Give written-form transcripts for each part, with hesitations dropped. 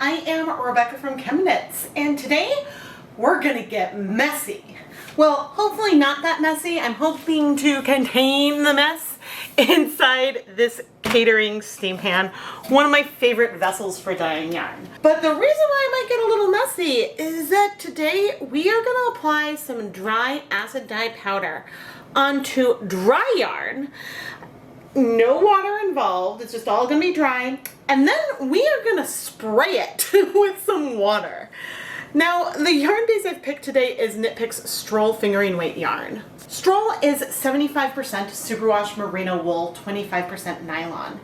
I am Rebecca from ChemKnits, and today we're gonna get messy. Well, hopefully not that messy. I'm hoping to contain the mess inside this catering steam pan, one of my favorite vessels for dyeing yarn. But the reason why it might get a little messy is that today we are gonna apply some dry acid dye powder onto dry yarn. No water involved, it's just all gonna be dry. And then we are gonna spray it with some water. Now, the yarn base I've picked today is Knit Picks Stroll Fingering Weight yarn. Stroll is 75% superwash merino wool, 25% nylon.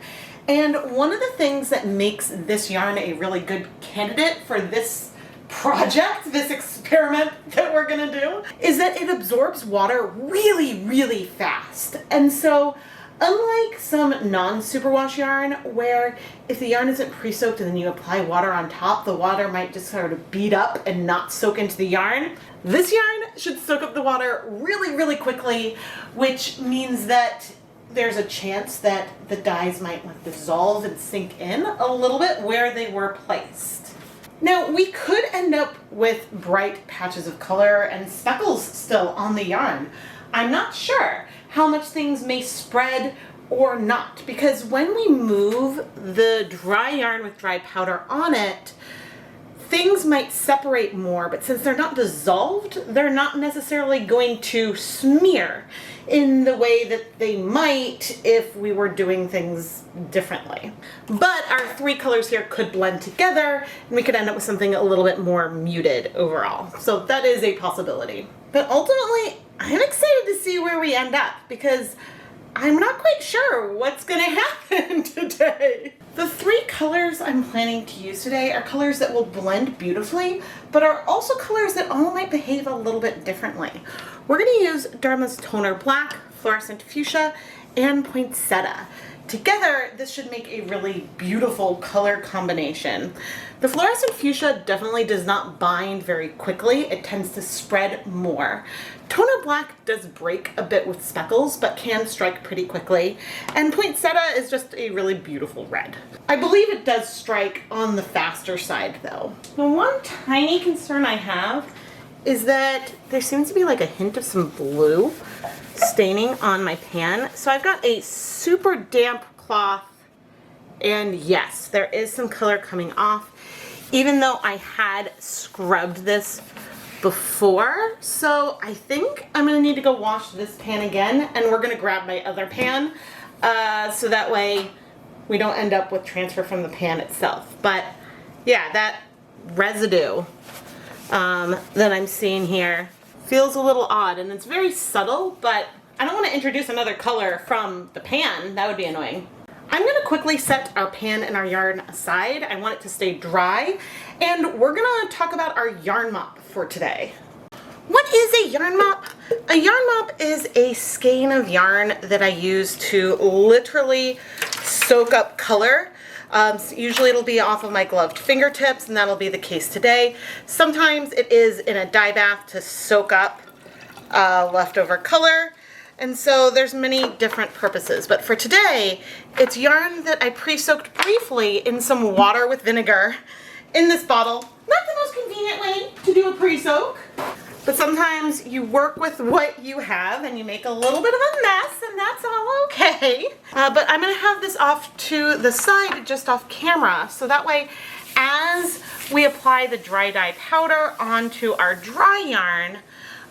And one of the things that makes this yarn a really good candidate for this project, this experiment that we're gonna do, is that it absorbs water really, really fast. And so, unlike some non-superwash yarn, where if the yarn isn't pre-soaked and then you apply water on top, the water might just sort of bead up and not soak into the yarn, this yarn should soak up the water really, really quickly, which means that there's a chance that the dyes might dissolve and sink in a little bit where they were placed. Now, we could end up with bright patches of color and speckles still on the yarn. I'm not sure how much things may spread or not, because when we move the dry yarn with dry powder on it, things might separate more, but since they're not dissolved, they're not necessarily going to smear in the way that they might if we were doing things differently. But our three colors here could blend together and we could end up with something a little bit more muted overall. So that is a possibility. But ultimately, I'm excited to see where we end up because I'm not quite sure what's gonna happen today. The three colors I'm planning to use today are colors that will blend beautifully, but are also colors that all might behave a little bit differently. We're gonna use Dharma's Toner Black, Fluorescent Fuschia, and Ponsettia. Together, this should make a really beautiful color combination. The Fluorescent Fuschia definitely does not bind very quickly. It tends to spread more. Toner Black does break a bit with speckles, but can strike pretty quickly. And Ponsettia is just a really beautiful red. I believe it does strike on the faster side though. The one tiny concern I have is that there seems to be like a hint of some blue staining on my pan. So I've got a super damp cloth, and yes, there is some color coming off, even though I had scrubbed this before. So I think I'm gonna need to go wash this pan again, and we're gonna grab my other pan so that way we don't end up with transfer from the pan itself. But yeah, that residue that I'm seeing here feels a little odd, and it's very subtle, but I don't want to introduce another color from the pan. That would be annoying. I'm going to quickly set our pan and our yarn aside. I want it to stay dry, and we're going to talk about our yarn mop for today. What is a yarn mop? A yarn mop is a skein of yarn that I use to literally soak up color. So usually it'll be off of my gloved fingertips, and that'll be the case today. Sometimes it is in a dye bath to soak up leftover color. And so there's many different purposes. But for today, it's yarn that I pre-soaked briefly in some water with vinegar in this bottle. Not the most convenient way to do a pre-soak, but sometimes you work with what you have and you make a little bit of a mess, and that's all okay. But I'm gonna have this off to the side, just off camera, so that way as we apply the dry dye powder onto our dry yarn,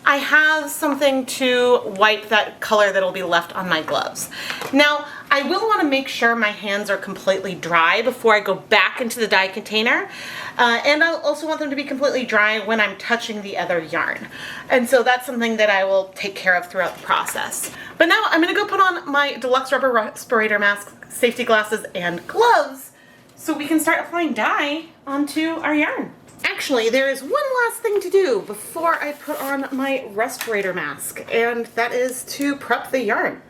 I have something to wipe that color that'll be left on my gloves. Now, I will want to make sure my hands are completely dry before I go back into the dye container. And I'll also want them to be completely dry when I'm touching the other yarn. And so that's something that I will take care of throughout the process. But now I'm going to go put on my deluxe rubber respirator mask, safety glasses, and gloves so we can start applying dye onto our yarn. Actually, there is one last thing to do before I put on my respirator mask, and that is to prep the yarn.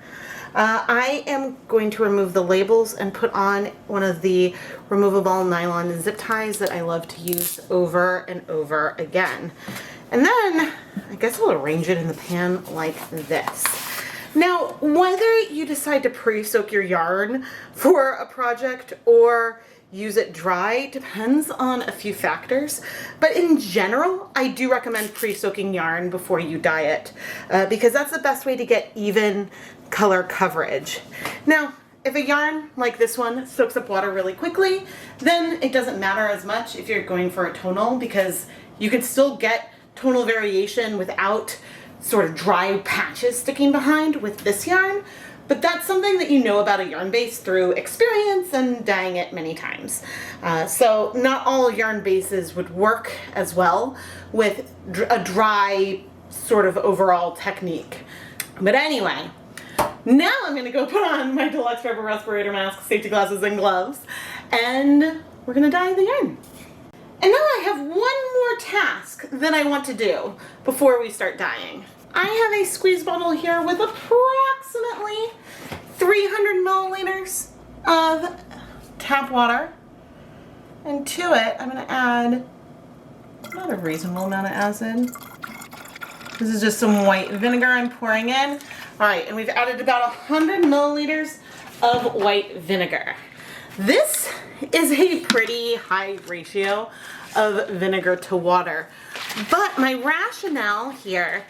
I am going to remove the labels and put on one of the removable nylon zip ties that I love to use over and over again. And then I guess I'll arrange it in the pan like this. Now, whether you decide to pre-soak your yarn for a project or use it dry depends on a few factors, but in general, I do recommend pre-soaking yarn before you dye it because that's the best way to get even color coverage. Now, if a yarn like this one soaks up water really quickly, then it doesn't matter as much if you're going for a tonal because you can still get tonal variation without sort of dry patches sticking behind with this yarn. But that's something that you know about a yarn base through experience and dyeing it many times. So not all yarn bases would work as well with a dry sort of overall technique. But anyway, now I'm gonna go put on my deluxe rubber respirator mask, safety glasses, and gloves, and we're gonna dye the yarn. And now I have one more task that I want to do before we start dyeing. I have a squeeze bottle here with approximately 300 milliliters of tap water. And to it, I'm gonna add not a reasonable amount of acid. This is just some white vinegar I'm pouring in. All right, and we've added about 100 milliliters of white vinegar. This is a pretty high ratio of vinegar to water, but my rationale here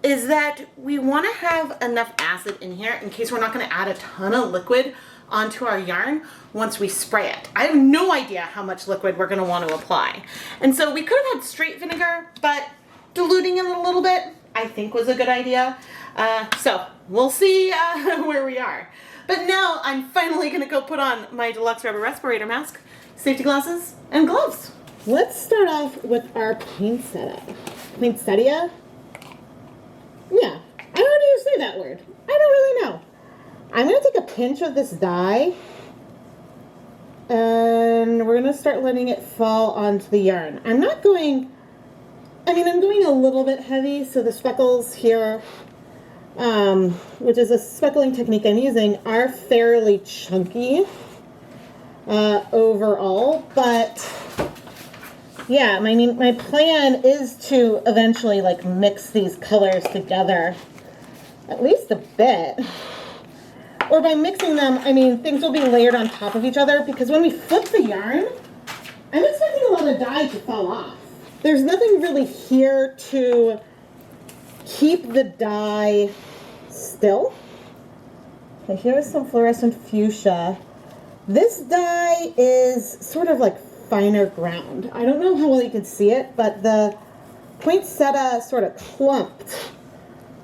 is that we want to have enough acid in here in case we're not going to add a ton of liquid onto our yarn once we spray it. I have no idea how much liquid we're going to want to apply. And so we could have had straight vinegar, but diluting it a little bit I think was a good idea. So we'll see where we are. But now I'm finally going to go put on my deluxe rubber respirator mask, safety glasses, and gloves. Let's start off with our Ponsettia. Ponsettia? Yeah, I don't know how you say that word. I don't really know. I'm going to take a pinch of this dye and we're going to start letting it fall onto the yarn. I'm going a little bit heavy, so the speckles here, which is a speckling technique I'm using, are fairly chunky overall, but yeah, my plan is to eventually like mix these colors together at least a bit. Or by mixing them, I mean things will be layered on top of each other because when we flip the yarn, I'm expecting a lot of dye to fall off. There's nothing really here to keep the dye still. Okay, here's some Fluorescent Fuschia. This dye is sort of like finer ground. I don't know how well you can see it, but the Ponsettia sort of clumped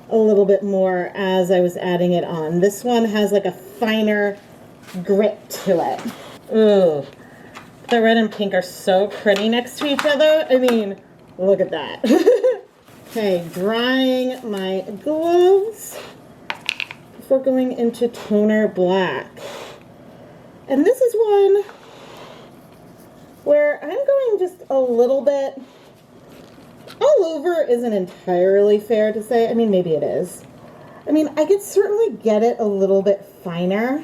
a little bit more as I was adding it on. This one has like a finer grit to it. Ooh. The red and pink are so pretty next to each other. I mean, look at that. Okay, drying my gloves before going into toner black. And this is one where I'm going just a little bit. All over isn't entirely fair to say. I mean, maybe it is. I mean, I could certainly get it a little bit finer.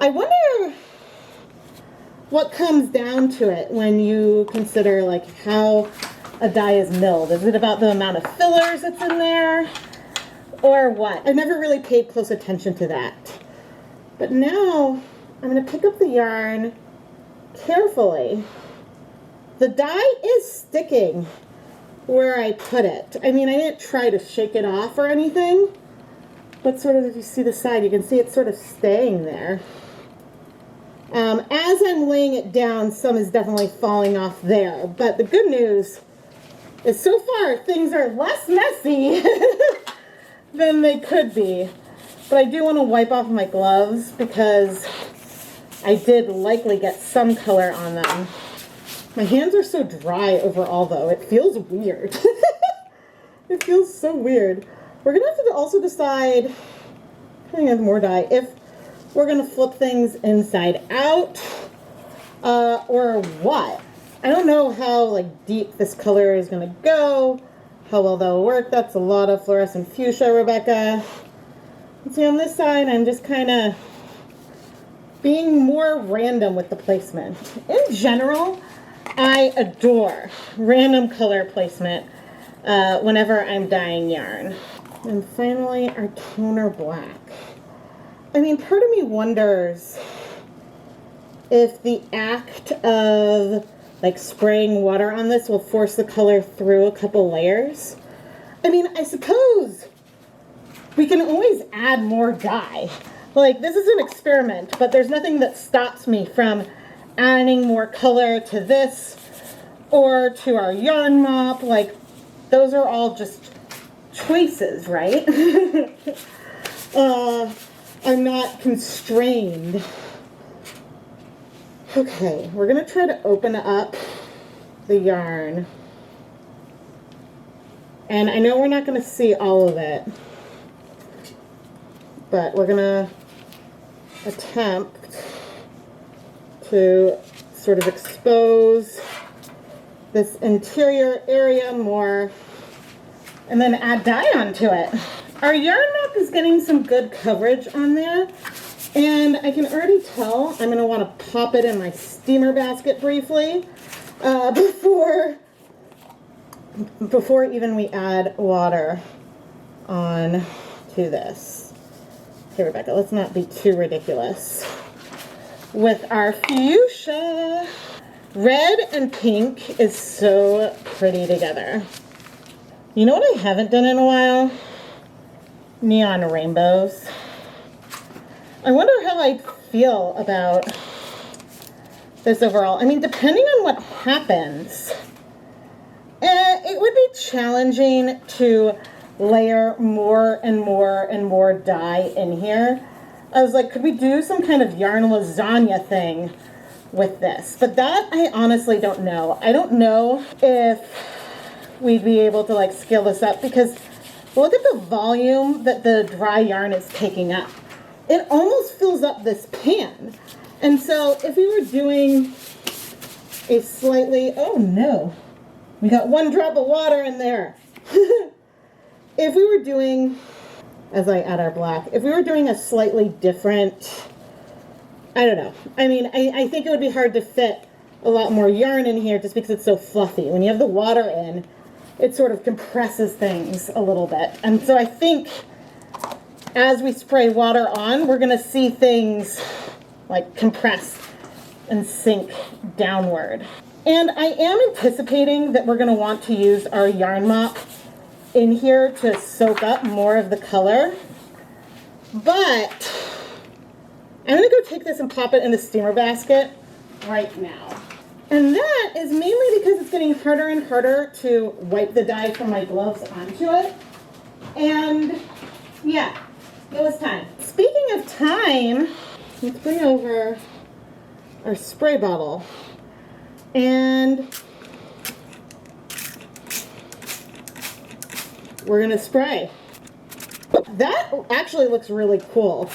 I wonder what comes down to it when you consider like how a dye is milled. Is it about the amount of fillers that's in there or what? I never really paid close attention to that. But now I'm going to pick up the yarn carefully. The dye is sticking where I put it. I mean, I didn't try to shake it off or anything, but sort of if you see the side, you can see it's sort of staying there. As I'm laying it down, some is definitely falling off there. But the good news is so far things are less messy than they could be. But I do want to wipe off my gloves because I did likely get some color on them. My hands are so dry overall though. It feels weird. It feels so weird. We're going to have to also decide, I think I have more dye, if we're going to flip things inside out or what. I don't know how like deep this color is going to go, how well that will work. That's a lot of Fluorescent Fuschia, Rebecca. And see, on this side, I'm just kind of being more random with the placement. In general, I adore random color placement whenever I'm dyeing yarn. And finally, our toner black. I mean, part of me wonders if the act of like spraying water on this will force the color through a couple layers. I mean, I suppose we can always add more dye. Like, this is an experiment, but there's nothing that stops me from adding more color to this or to our yarn mop. Like, those are all just choices, right? I'm not constrained. Okay, we're gonna try to open up the yarn. And I know we're not gonna see all of it, but we're gonna attempt to sort of expose this interior area more and then add dye onto it. Our yarn mop is getting some good coverage on there, and I can already tell I'm going to want to pop it in my steamer basket briefly before even we add water on to this. Okay, Rebecca, let's not be too ridiculous with our fuchsia. Red and pink is so pretty together. You know what I haven't done in a while? Neon rainbows. I wonder how I'd feel about this overall. I mean, depending on what happens, it would be challenging to layer more and more and more dye in here. I was like, could we do some kind of yarn lasagna thing with this? But that I honestly don't know. I don't know if we'd be able to like scale this up, because look at the volume that the dry yarn is taking up. It almost fills up this pan. And so if we were doing a slightly, oh no, we got one drop of water in there. If we were doing, as I add our black, if we were doing a slightly different, I don't know. I mean, I think it would be hard to fit a lot more yarn in here just because it's so fluffy. When you have the water in, it sort of compresses things a little bit. And so I think as we spray water on, we're gonna see things like compress and sink downward. And I am anticipating that we're gonna want to use our yarn mop in here to soak up more of the color. But I'm gonna go take this and pop it in the steamer basket right now. And that is mainly because it's getting harder and harder to wipe the dye from my gloves onto it. And yeah, it was time. Speaking of time, let's bring over our spray bottle. And we're gonna spray. That actually looks really cool.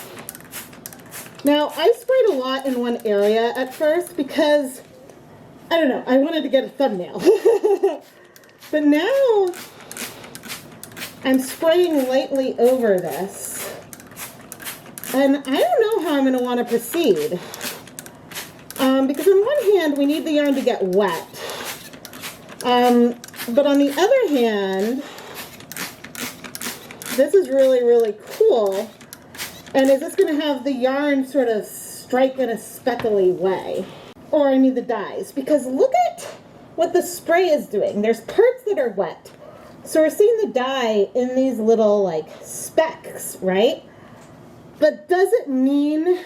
Now, I sprayed a lot in one area at first because, I don't know, I wanted to get a thumbnail. But now, I'm spraying lightly over this. And I don't know how I'm going to want to proceed. Because on one hand, we need the yarn to get wet. But on the other hand, this is really, really cool. And is this going to have the yarn sort of strike in a speckly way? Or I mean the dyes. Because look at what the spray is doing. There's parts that are wet. So we're seeing the dye in these little like specks, right? But does it mean,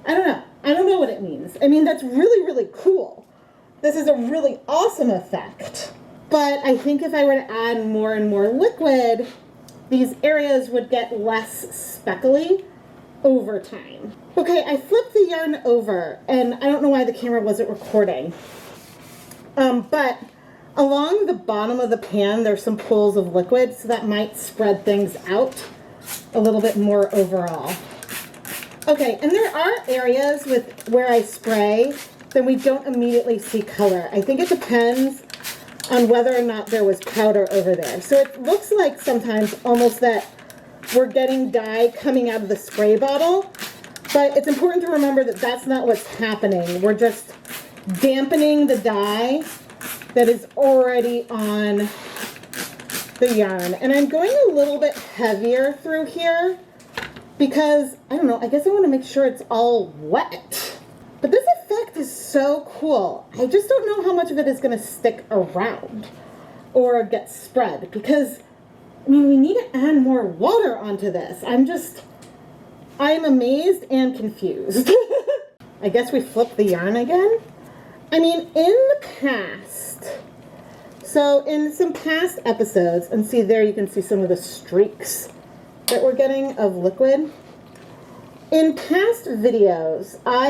I don't know. I don't know what it means. I mean, that's really, really cool. This is a really awesome effect. But I think if I were to add more and more liquid, these areas would get less speckly over time. Okay, I flipped the yarn over, and I don't know why the camera wasn't recording. But along the bottom of the pan, there's some pools of liquid, so that might spread things out a little bit more overall. Okay, and there are areas with where I spray that we don't immediately see color. I think it depends on whether or not there was powder over there. So it looks like sometimes almost that we're getting dye coming out of the spray bottle, but it's important to remember that that's not what's happening. We're just dampening the dye that is already on the yarn. And I'm going a little bit heavier through here because, I don't know, I guess I want to make sure it's all wet. But this effect is so cool. I just don't know how much of it is going to stick around or get spread because, I mean, we need to add more water onto this. I'm amazed and confused. I guess we flip the yarn again. I mean, in the past, so in some past episodes, and see there you can see some of the streaks that we're getting of liquid. In past videos, I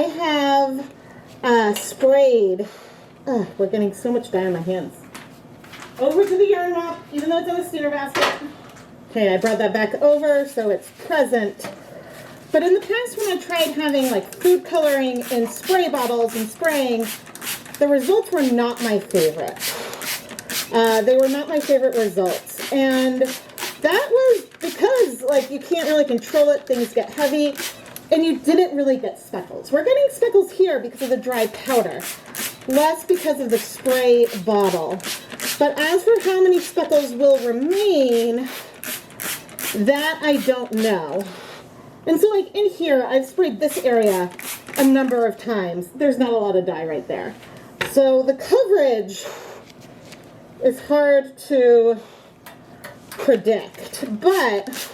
have sprayed, we're getting so much dye on my hands. Over to the yarn mop, even though it's in the steamer basket. Okay, I brought that back over so it's present. But in the past when I tried having like food coloring in spray bottles and spraying, the results were not my favorite. They were not my favorite results. And that was because like you can't really control it, things get heavy, and you didn't really get speckles. We're getting speckles here because of the dry powder, less because of the spray bottle. But as for how many speckles will remain, that I don't know. And so like in here, I've sprayed this area a number of times. There's not a lot of dye right there. So the coverage is hard to predict, but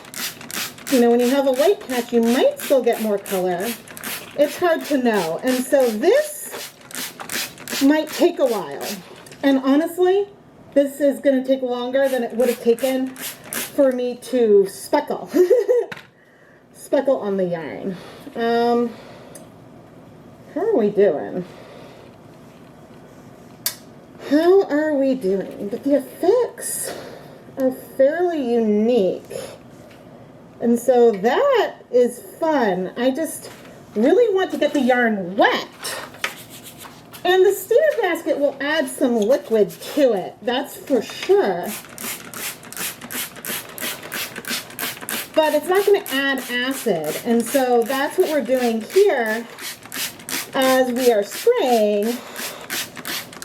you know, when you have a white patch, you might still get more color. It's hard to know. And so this might take a while. And honestly, this is going to take longer than it would have taken for me to speckle. Speckle on the yarn. How are we doing? How are we doing? But the effects are fairly unique. And so that is fun. I just really want to get the yarn wet. And the steamer basket will add some liquid to it. That's for sure. But it's not going to add acid. And so that's what we're doing here as we are spraying,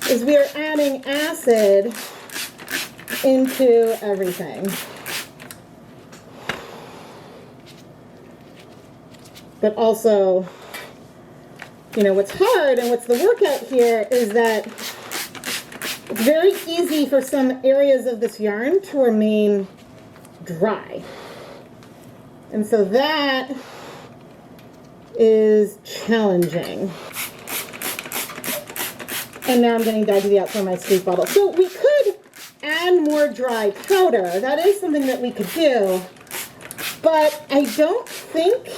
is we are adding acid into everything. But also, you know, what's hard and what's the workout here is that it's very easy for some areas of this yarn to remain dry. And so that is challenging. And now I'm getting dyed to the outside of my squeeze bottle. So we could add more dry powder. That is something that we could do. But I don't think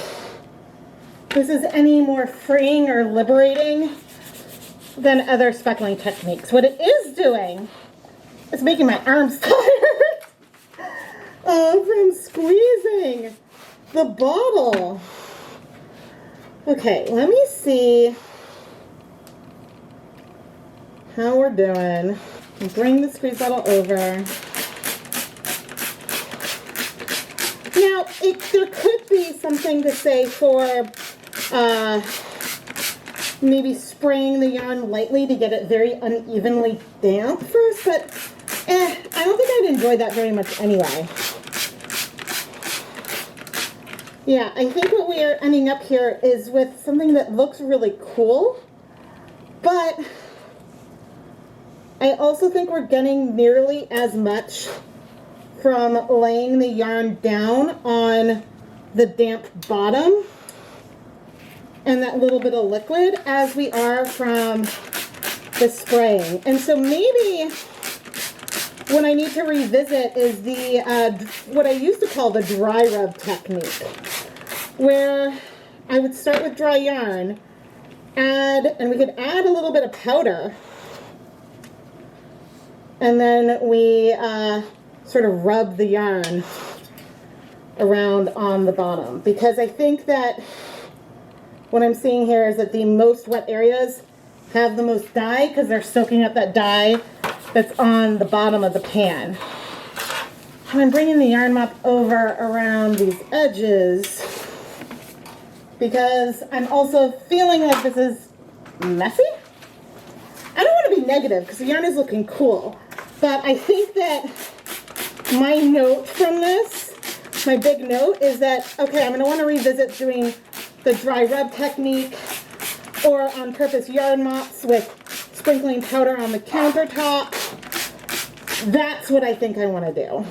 this is any more freeing or liberating than other speckling techniques. What it is doing is making my arms tired from squeezing the bottle. Okay, let me see how we're doing. Bring the squeeze bottle over. Now, there could be something to say for maybe spraying the yarn lightly to get it very unevenly damp first, but I don't think I'd enjoy that very much anyway. Yeah, I think what we are ending up here is with something that looks really cool, but I also think we're getting nearly as much from laying the yarn down on the damp bottom and that little bit of liquid as we are from the spraying. And so maybe what I need to revisit is the what I used to call the dry rub technique, where I would start with dry yarn, and we could add a little bit of powder, and then we sort of rub the yarn around on the bottom, because I think that what I'm seeing here is that the most wet areas have the most dye because they're soaking up that dye that's on the bottom of the pan. And I'm bringing the yarn mop over around these edges because I'm also feeling like this is messy. I don't want to be negative because the yarn is looking cool, but I think that my note from this, my big note, is that, okay, I'm going to want to revisit doing the dry rub technique or on purpose yarn mops with sprinkling powder on the countertop. That's what I think I want to do.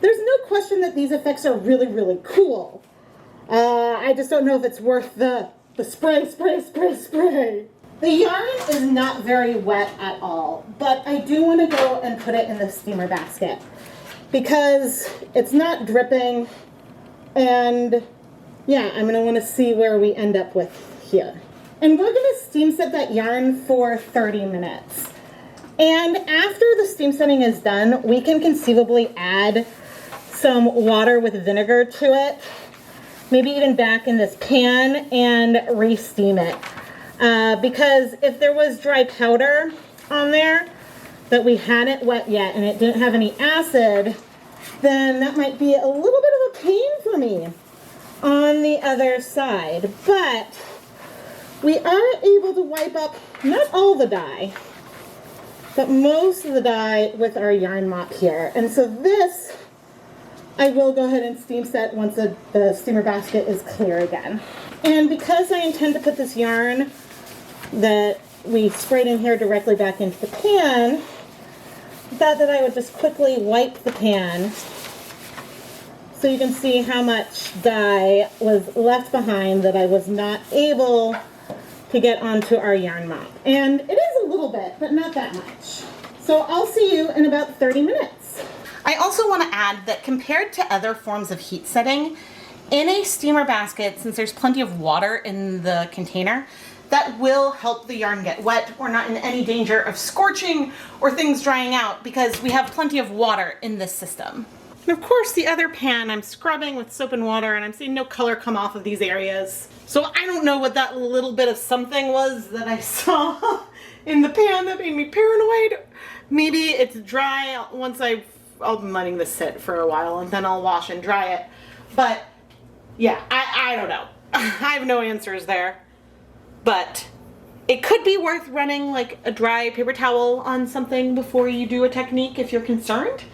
There's no question that these effects are really, really cool. I just don't know if it's worth the spray, spray, spray, spray. The yarn is not very wet at all, but I do want to go and put it in the steamer basket because it's not dripping, and yeah, I'm going to want to see where we end up with here. And we're going to steam set that yarn for 30 minutes. And after the steam setting is done, we can conceivably add some water with vinegar to it, maybe even back in this pan, and re-steam it. Because if there was dry powder on there that we hadn't wet yet and it didn't have any acid, then that might be a little bit of a pain for me on the other side. But we are able to wipe up not all the dye, but most of the dye with our yarn mop here. And so this, I will go ahead and steam set once the steamer basket is clear again. And because I intend to put this yarn that we sprayed in here directly back into the pan, I thought that I would just quickly wipe the pan so you can see how much dye was left behind that I was not able to get onto our yarn mop. And it is a little bit, but not that much. So I'll see you in about 30 minutes. I also want to add that compared to other forms of heat setting, in a steamer basket, since there's plenty of water in the container, that will help the yarn get wet. We're not in any danger of scorching or things drying out because we have plenty of water in this system. And of course the other pan I'm scrubbing with soap and water, and I'm seeing no color come off of these areas. So I don't know what that little bit of something was that I saw in the pan that made me paranoid. Maybe it's dry once I'll be letting this sit for a while and then I'll wash and dry it. But yeah, I don't know. I have no answers there. But it could be worth running like a dry paper towel on something before you do a technique if you're concerned.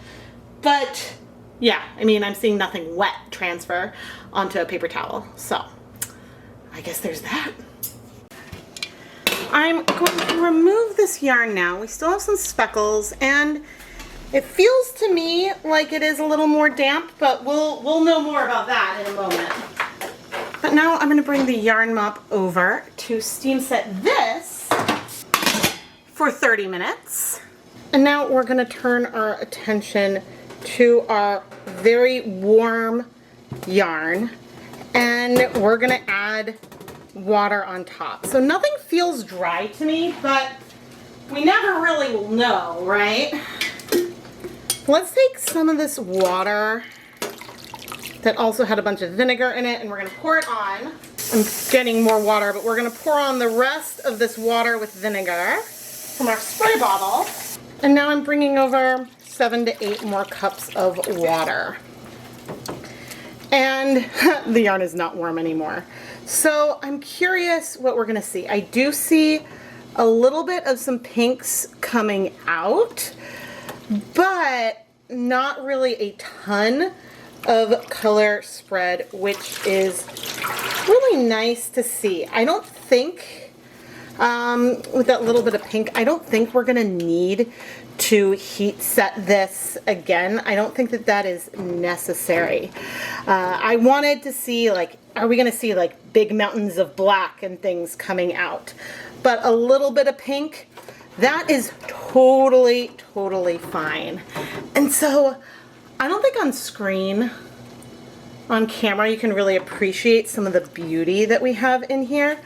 But yeah, I mean, I'm seeing nothing wet transfer onto a paper towel. So I guess there's that. I'm going to remove this yarn now. We still have some speckles, and it feels to me like it is a little more damp, but we'll know more about that in a moment. But now I'm going to bring the yarn mop over to steam set this for 30 minutes. And now we're going to turn our attention to our very warm yarn, and we're going to add water on top. So nothing feels dry to me, but we never really will know, right? Let's take some of this water that also had a bunch of vinegar in it, and we're going to pour it on. I'm getting more water, but we're going to pour on the rest of this water with vinegar from our spray bottle. And now I'm bringing over 7 to 8 more cups of water. And the yarn is not warm anymore. So I'm curious what we're going to see. I do see a little bit of some pinks coming out, but not really a ton of color spread, which is really nice to see. I don't think, with that little bit of pink, I don't think we're going to need to heat set this again. I don't think that that is necessary. I wanted to see, like, are we going to see like big mountains of black and things coming out? But a little bit of pink, that is totally, totally fine. And so I don't think on screen, on camera, you can really appreciate some of the beauty that we have in here.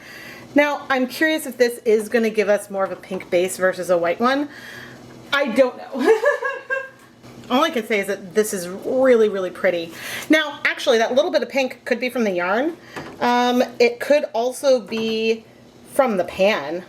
Now, I'm curious if this is going to give us more of a pink base versus a white one. I don't know. All I can say is that this is really, really pretty. Now, actually, that little bit of pink could be from the yarn. It could also be from the pan,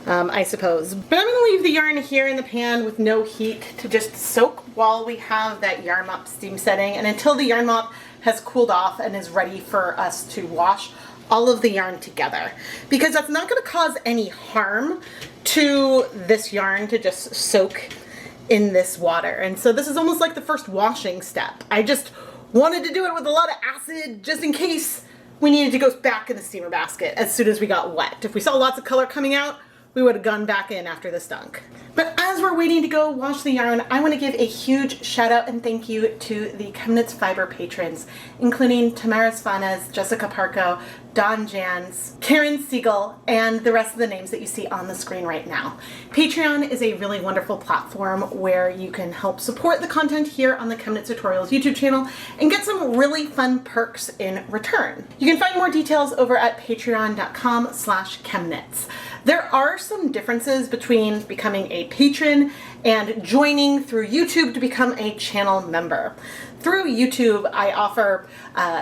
I suppose. But I'm going to leave the yarn here in the pan with no heat to just soak while we have that yarn mop steam setting, and until the yarn mop has cooled off and is ready for us to wash all of the yarn together. Because that's not going to cause any harm to this yarn to just soak in this water. And so this is almost like the first washing step. I just wanted to do it with a lot of acid just in case we needed to go back in the steamer basket as soon as we got wet. If we saw lots of color coming out, we would have gone back in after this dunk. But as we're waiting to go wash the yarn, I want to give a huge shout out and thank you to the ChemKnits Fiber patrons, including Tamaris Fanes, Jessica Parco, Don Jans, Karen Siegel, and the rest of the names that you see on the screen right now. Patreon is a really wonderful platform where you can help support the content here on the ChemKnits Tutorials YouTube channel and get some really fun perks in return. You can find more details over at patreon.com/ChemKnits. There are some differences between becoming a patron and joining through YouTube to become a channel member. Through YouTube, I offer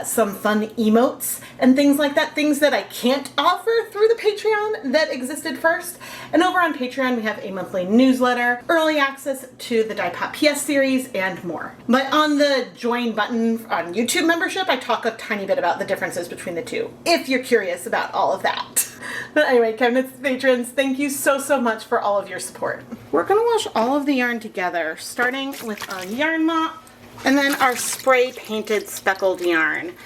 some fun emotes and things like that, things that I can't offer through the Patreon that existed first. And over on Patreon, we have a monthly newsletter, early access to the Dyepot PS series, and more. But on the join button on YouTube membership, I talk a tiny bit about the differences between the two, if you're curious about all of that. But anyway, ChemKnits patrons, thank you so much for all of your support. We're gonna wash all of the yarn together, starting with our yarn mop and then our spray painted speckled yarn.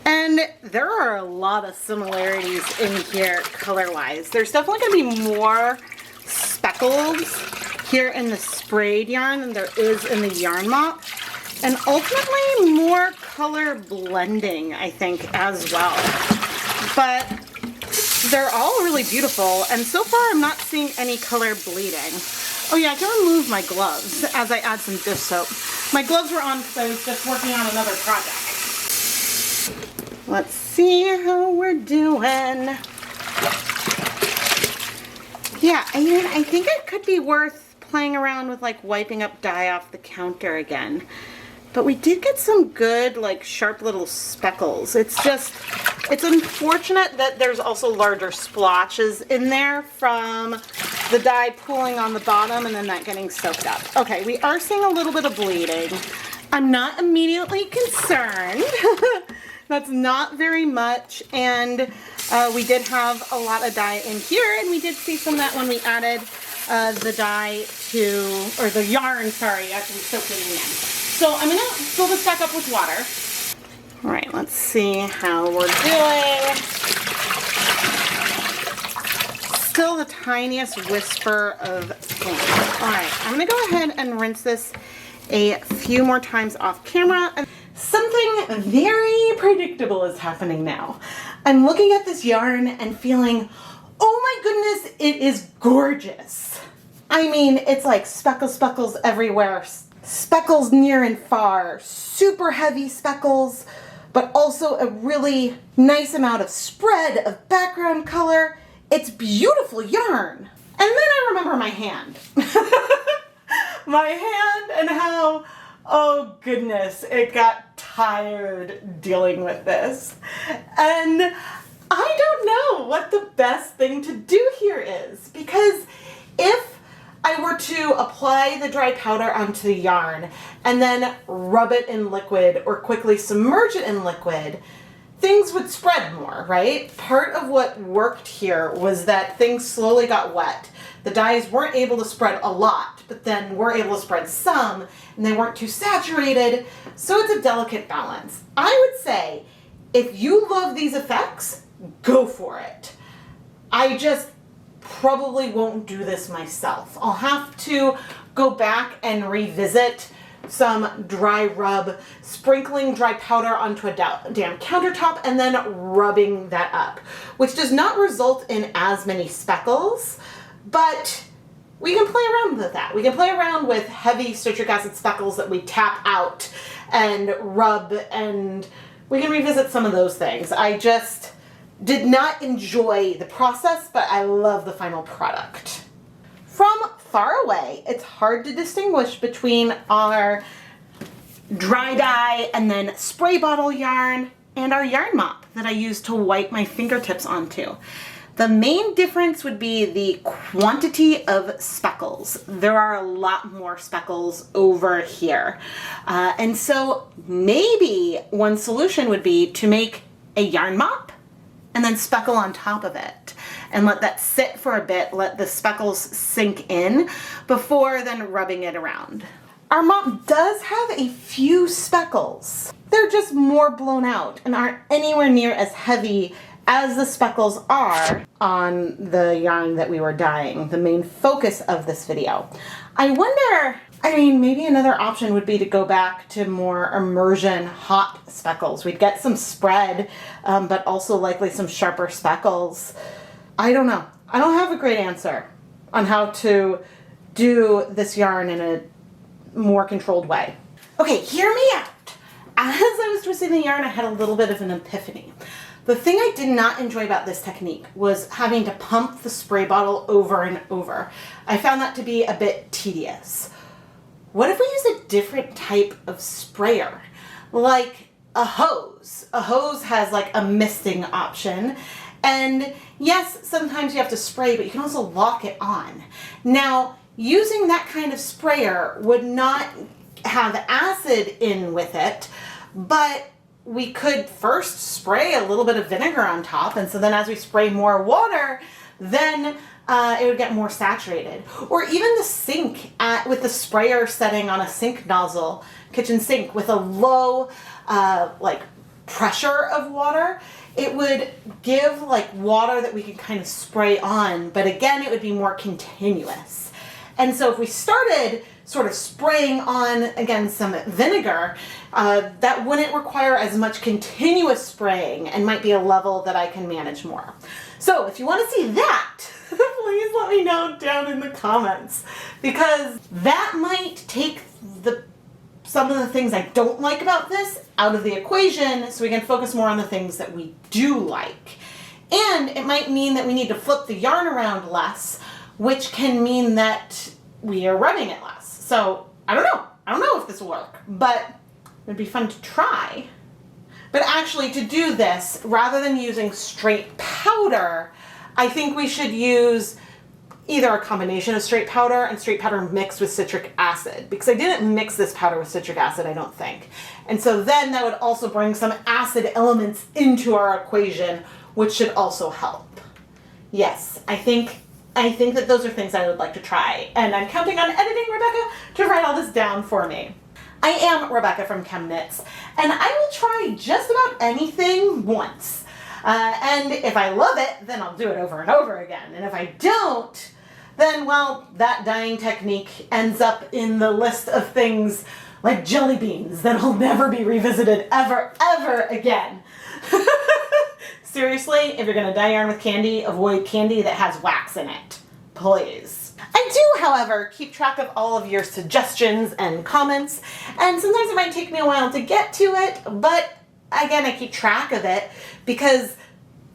And there are a lot of similarities in here color-wise. There's definitely gonna be more speckles here in the sprayed yarn than there is in the yarn mop. And ultimately more color blending, I think, as well. But they're all really beautiful, and so far I'm not seeing any color bleeding. Oh yeah, I can remove my gloves as I add some dish soap. My gloves were on because I was just working on another project. Let's see how we're doing. Yeah, I think it could be worth playing around with like wiping up dye off the counter again. But we did get some good, like, sharp little speckles. It's unfortunate that there's also larger splotches in there from the dye pooling on the bottom and then that getting soaked up. Okay, we are seeing a little bit of bleeding. I'm not immediately concerned. That's not very much. And we did have a lot of dye in here, and we did see some of that when we added the dye to, or the yarn, sorry, after we soaked it in. So I'm gonna fill this back up with water. All right, let's see how we're doing. Still the tiniest whisper of pink. All right, I'm gonna go ahead and rinse this a few more times off camera. Something very predictable is happening now. I'm looking at this yarn and feeling, oh my goodness, it is gorgeous. I mean, it's like speckles everywhere. Speckles near and far, super heavy speckles, but also a really nice amount of spread of background color. It's beautiful yarn. And then I remember my hand. My hand and how, oh goodness, it got tired dealing with this. And I don't know what the best thing to do here is, because if I were to apply the dry powder onto the yarn and then rub it in liquid or quickly submerge it in liquid, things would spread more, right? Part of what worked here was that things slowly got wet. The dyes weren't able to spread a lot, but then were able to spread some, and they weren't too saturated, so it's a delicate balance. I would say, if you love these effects, go for it. I just probably won't do this myself. I'll have to go back and revisit some dry rub, sprinkling dry powder onto a damp countertop and then rubbing that up, which does not result in as many speckles, but we can play around with that. We can play around with heavy citric acid speckles that we tap out and rub, and we can revisit some of those things. I just did not enjoy the process, but I love the final product. From far away, it's hard to distinguish between our dry dye and then spray bottle yarn and our yarn mop that I use to wipe my fingertips onto. The main difference would be the quantity of speckles. There are a lot more speckles over here. And so maybe one solution would be to make a yarn mop and then speckle on top of it and let that sit for a bit, let the speckles sink in before then rubbing it around. Our mop does have a few speckles. They're just more blown out and aren't anywhere near as heavy as the speckles are on the yarn that we were dyeing, the main focus of this video. I wonder, I mean, maybe another option would be to go back to more immersion hot speckles. We'd get some spread, but also likely some sharper speckles. I don't know. I don't have a great answer on how to do this yarn in a more controlled way. Okay, hear me out. As I was twisting the yarn, I had a little bit of an epiphany. The thing I did not enjoy about this technique was having to pump the spray bottle over and over. I found that to be a bit tedious. What if we use a different type of sprayer? Like a hose. A hose has like a misting option. And yes, sometimes you have to spray, but you can also lock it on. Now, using that kind of sprayer would not have acid in with it, but we could first spray a little bit of vinegar on top, and so then as we spray more water, then it would get more saturated. Or even the sink with the sprayer setting on a sink nozzle, kitchen sink, with a low like pressure of water, it would give like water that we could kind of spray on, but again, it would be more continuous. And so if we started sort of spraying on, again, some vinegar, that wouldn't require as much continuous spraying and might be a level that I can manage more. So if you want to see that, please let me know down in the comments, because that might take some of the things I don't like about this out of the equation so we can focus more on the things that we do like. And it might mean that we need to flip the yarn around less, which can mean that we are rubbing it less. So I don't know. I don't know if this will work, but it'd be fun to try. But actually, to do this, rather than using straight powder, I think we should use either a combination of straight powder and straight powder mixed with citric acid, because I didn't mix this powder with citric acid, I don't think. And so then that would also bring some acid elements into our equation, which should also help. Yes, I think that those are things I would like to try, and I'm counting on editing Rebecca to write all this down for me. I am Rebecca from ChemKnits, and I will try just about anything once. And if I love it, then I'll do it over and over again. And if I don't, then, well, that dyeing technique ends up in the list of things like jelly beans that'll never be revisited ever, ever again. Seriously, if you're gonna dye yarn with candy, avoid candy that has wax in it, please. I do, however, keep track of all of your suggestions and comments, and sometimes it might take me a while to get to it, but again, I keep track of it because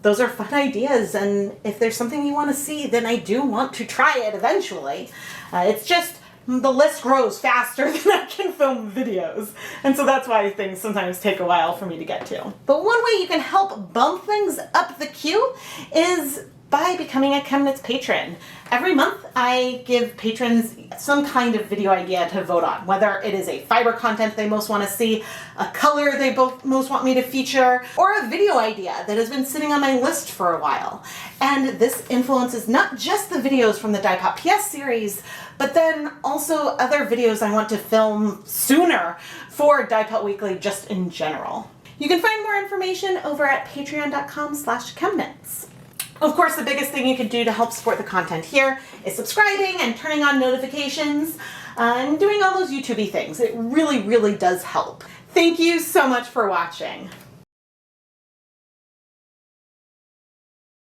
those are fun ideas, and if there's something you want to see, then I do want to try it eventually. It's just the list grows faster than I can film videos, and so that's why things sometimes take a while for me to get to. But one way you can help bump things up the queue is by becoming a ChemKnits patron. Every month I give patrons some kind of video idea to vote on, whether it is a fiber content they most want to see, a color they most want me to feature, or a video idea that has been sitting on my list for a while. And this influences not just the videos from the Dyepot PS series, but then also other videos I want to film sooner for Dyepot Weekly just in general. You can find more information over at patreon.com/ChemKnits. Of course, the biggest thing you can do to help support the content here is subscribing and turning on notifications and doing all those YouTube-y things. It really, really does help. Thank you so much for watching.